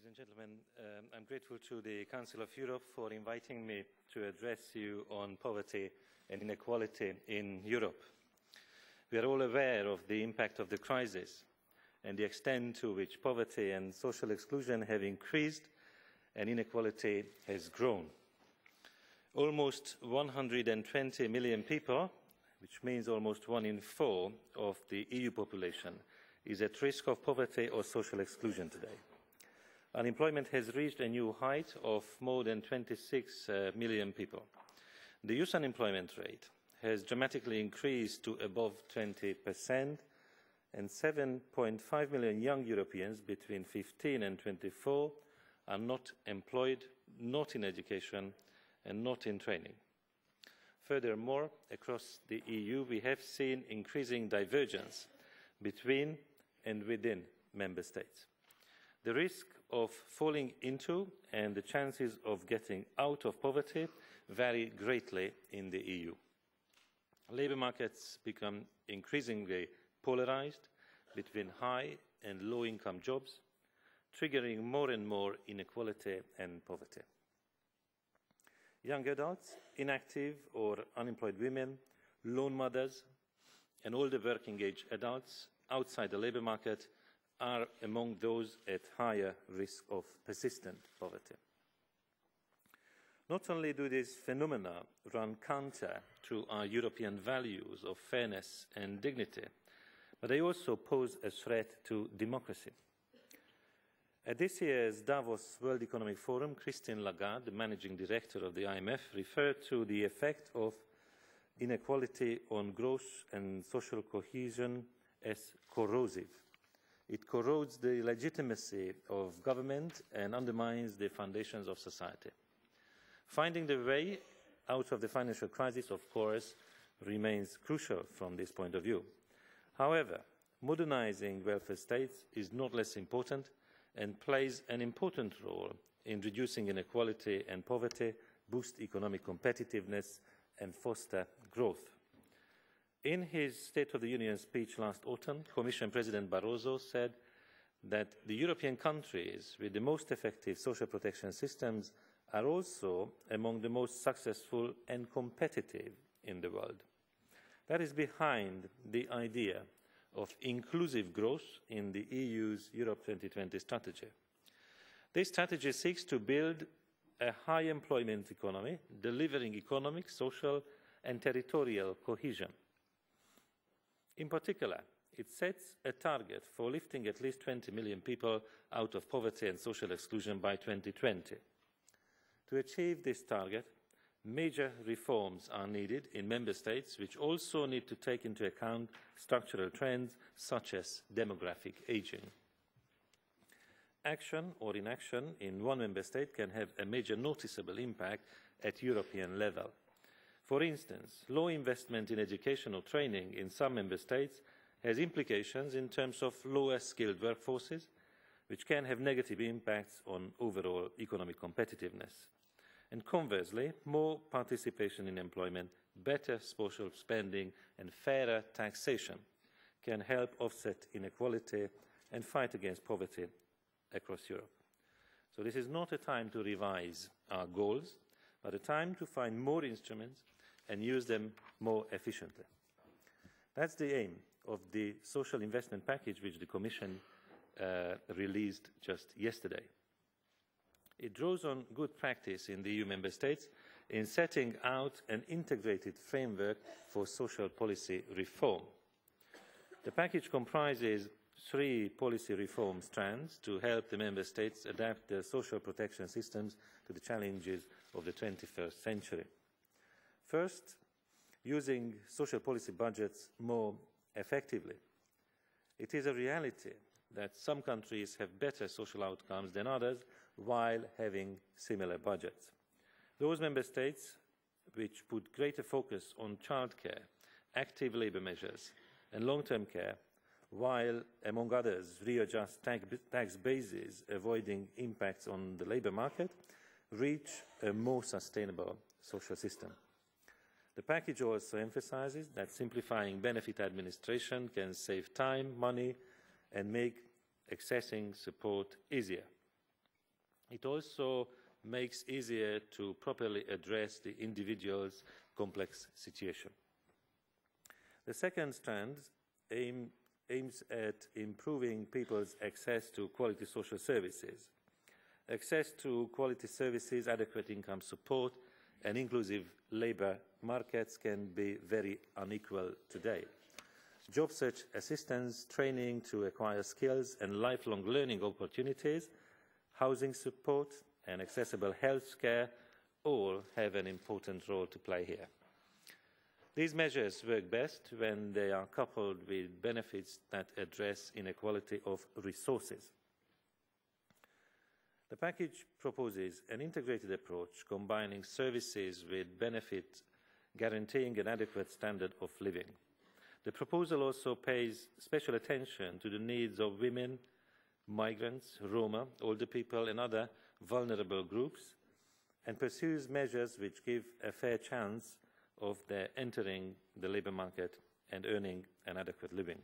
Ladies and gentlemen, I'm grateful to the Council of Europe for inviting me to address you on poverty and inequality in Europe. We are all aware of the impact of the crisis and the extent to which poverty and social exclusion have increased and inequality has grown. Almost 120 million people, which means almost 1 in 4 of the EU population, is at risk of poverty or social exclusion today. Unemployment has reached a new height of more than 26 million people. The youth unemployment rate has dramatically increased to above 20%, and 7.5 million young Europeans between 15 and 24 are not employed, not in education and not in training. Furthermore, across the EU we have seen increasing divergence between and within member states. The risk of falling into and the chances of getting out of poverty vary greatly in the EU. Labour markets become increasingly polarised between high and low income jobs, triggering more and more inequality and poverty. Young adults, inactive or unemployed women, lone mothers and older working age adults outside the labour market are among those at higher risk of persistent poverty. Not only do these phenomena run counter to our European values of fairness and dignity, but they also pose a threat to democracy. At this year's Davos World Economic Forum, Christine Lagarde, the managing director of the IMF, referred to the effect of inequality on growth and social cohesion as corrosive. It corrodes the legitimacy of government and undermines the foundations of society. Finding the way out of the financial crisis, of course, remains crucial from this point of view. However, modernising welfare states is not less important and plays an important role in reducing inequality and poverty, boost economic competitiveness and foster growth. In his State of the Union speech last autumn, Commission President Barroso said that the European countries with the most effective social protection systems are also among the most successful and competitive in the world. That is behind the idea of inclusive growth in the EU's Europe 2020 strategy. This strategy seeks to build a high employment economy, delivering economic, social and territorial cohesion. In particular, it sets a target for lifting at least 20 million people out of poverty and social exclusion by 2020. To achieve this target, major reforms are needed in member states, which also need to take into account structural trends such as demographic ageing. Action or inaction in one member state can have a major noticeable impact at European level. For instance, low investment in education or training in some member states has implications in terms of lower skilled workforces, which can have negative impacts on overall economic competitiveness. And conversely, more participation in employment, better social spending and fairer taxation can help offset inequality and fight against poverty across Europe. So this is not a time to revise our goals, but a time to find more instruments and use them more efficiently. That's the aim of the social investment package which the Commission released just yesterday. It draws on good practice in the EU member states in setting out an integrated framework for social policy reform. The package comprises 3 policy reform strands to help the member states adapt their social protection systems to the challenges of the 21st century. First, using social policy budgets more effectively. It is a reality that some countries have better social outcomes than others while having similar budgets. Those member states which put greater focus on childcare, active labour measures and long-term care, while, among others, readjust tax bases, avoiding impacts on the labour market, reach a more sustainable social system. The package also emphasises that simplifying benefit administration can save time, money and make accessing support easier. It also makes easier to properly address the individual's complex situation. The second strand aims at improving people's access to quality social services. Access to quality services, adequate income support, and inclusive labour markets can be very unequal today. Job search assistance, training to acquire skills and lifelong learning opportunities, housing support and accessible health care all have an important role to play here. These measures work best when they are coupled with benefits that address inequality of resources. The package proposes an integrated approach combining services with benefits guaranteeing an adequate standard of living. The proposal also pays special attention to the needs of women, migrants, Roma, older people and other vulnerable groups, and pursues measures which give a fair chance of their entering the labour market and earning an adequate living.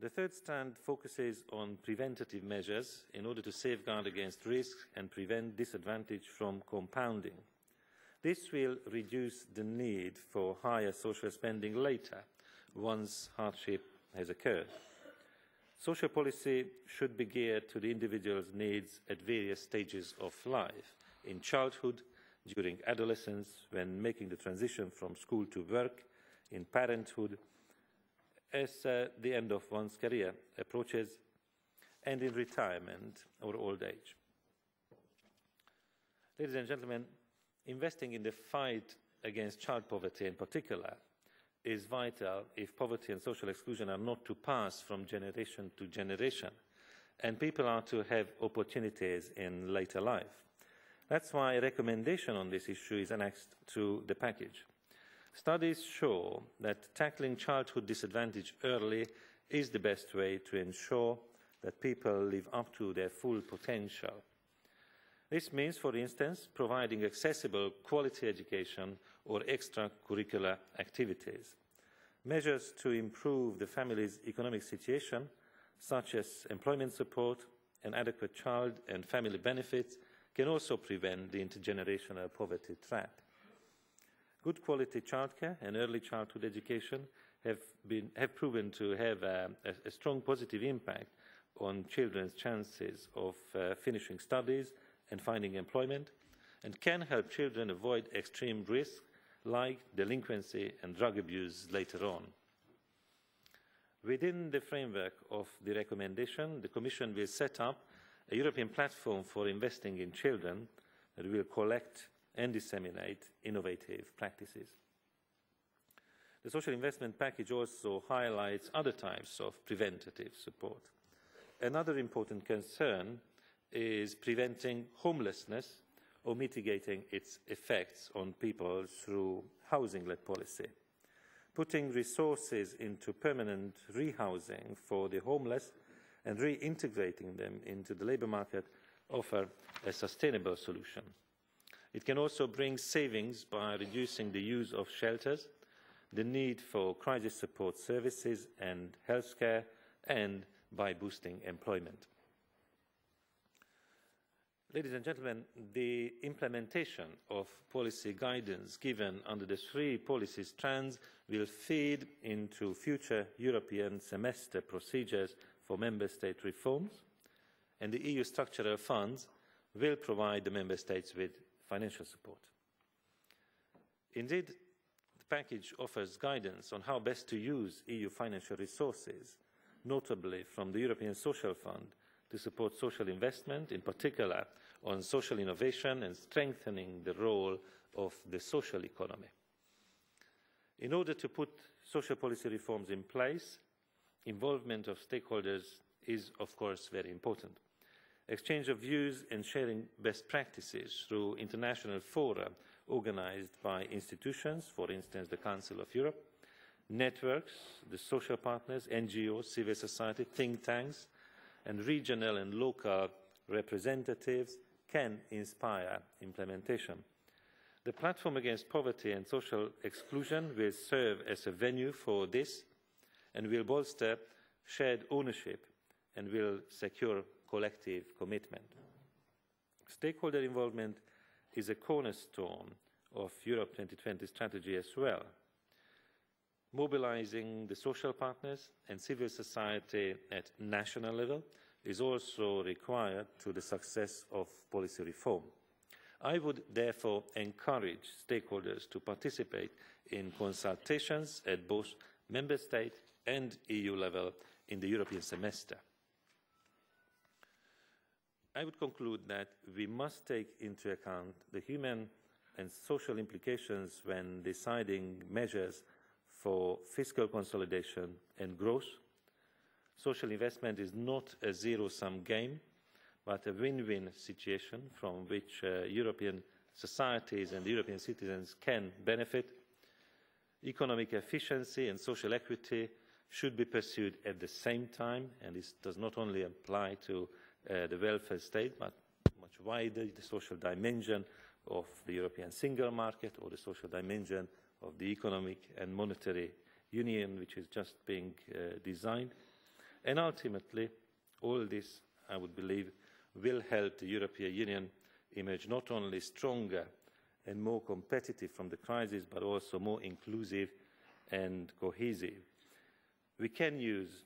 The third strand focuses on preventative measures in order to safeguard against risks and prevent disadvantage from compounding. This will reduce the need for higher social spending later, once hardship has occurred. Social policy should be geared to the individual's needs at various stages of life, in childhood, during adolescence, when making the transition from school to work, in parenthood, as the end of one's career approaches, and in retirement or old age. Ladies and gentlemen, investing in the fight against child poverty in particular is vital if poverty and social exclusion are not to pass from generation to generation, and people are to have opportunities in later life. That's why a recommendation on this issue is annexed to the package. Studies show that tackling childhood disadvantage early is the best way to ensure that people live up to their full potential. This means, for instance, providing accessible quality education or extracurricular activities. Measures to improve the family's economic situation, such as employment support and adequate child and family benefits, can also prevent the intergenerational poverty trap. Good quality childcare and early childhood education have proven to have a strong positive impact on children's chances of finishing studies and finding employment, and can help children avoid extreme risks like delinquency and drug abuse later on. Within the framework of the recommendation, the Commission will set up a European platform for investing in children that will collect and disseminate innovative practices. The social investment package also highlights other types of preventative support. Another important concern is preventing homelessness or mitigating its effects on people through housing-led policy. Putting resources into permanent rehousing for the homeless and reintegrating them into the labour market offer a sustainable solution. It can also bring savings by reducing the use of shelters, the need for crisis support services and healthcare, and by boosting employment. Ladies and gentlemen, the implementation of policy guidance given under the three policy strands will feed into future European semester procedures for Member State reforms, and the EU structural funds will provide the Member States with financial support. Indeed, the package offers guidance on how best to use EU financial resources, notably from the European Social Fund, to support social investment, in particular on social innovation and strengthening the role of the social economy. In order to put social policy reforms in place, involvement of stakeholders is, of course, very important. Exchange of views and sharing best practices through international fora organised by institutions, for instance, the Council of Europe, networks, the social partners, NGOs, civil society, think tanks, and regional and local representatives can inspire implementation. The Platform Against Poverty and Social Exclusion will serve as a venue for this and will bolster shared ownership and will secure collective commitment. Stakeholder involvement is a cornerstone of Europe 2020 strategy as well. Mobilizing the social partners and civil society at national level is also required to the success of policy reform. I would therefore encourage stakeholders to participate in consultations at both Member State and EU level in the European semester. I would conclude that we must take into account the human and social implications when deciding measures for fiscal consolidation and growth. Social investment is not a zero-sum game, but a win-win situation from which European societies and European citizens can benefit. Economic efficiency and social equity should be pursued at the same time, and this does not only apply to the welfare state, but much wider, the social dimension of the European single market or the social dimension of the economic and monetary union, which is just being designed. And ultimately, all this, I would believe, will help the European Union emerge not only stronger and more competitive from the crisis, but also more inclusive and cohesive. We can use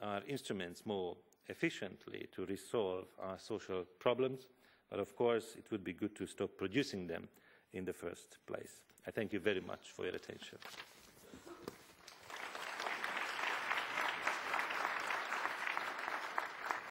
our instruments more efficiently to resolve our social problems, but of course it would be good to stop producing them in the first place. I thank you very much for your attention.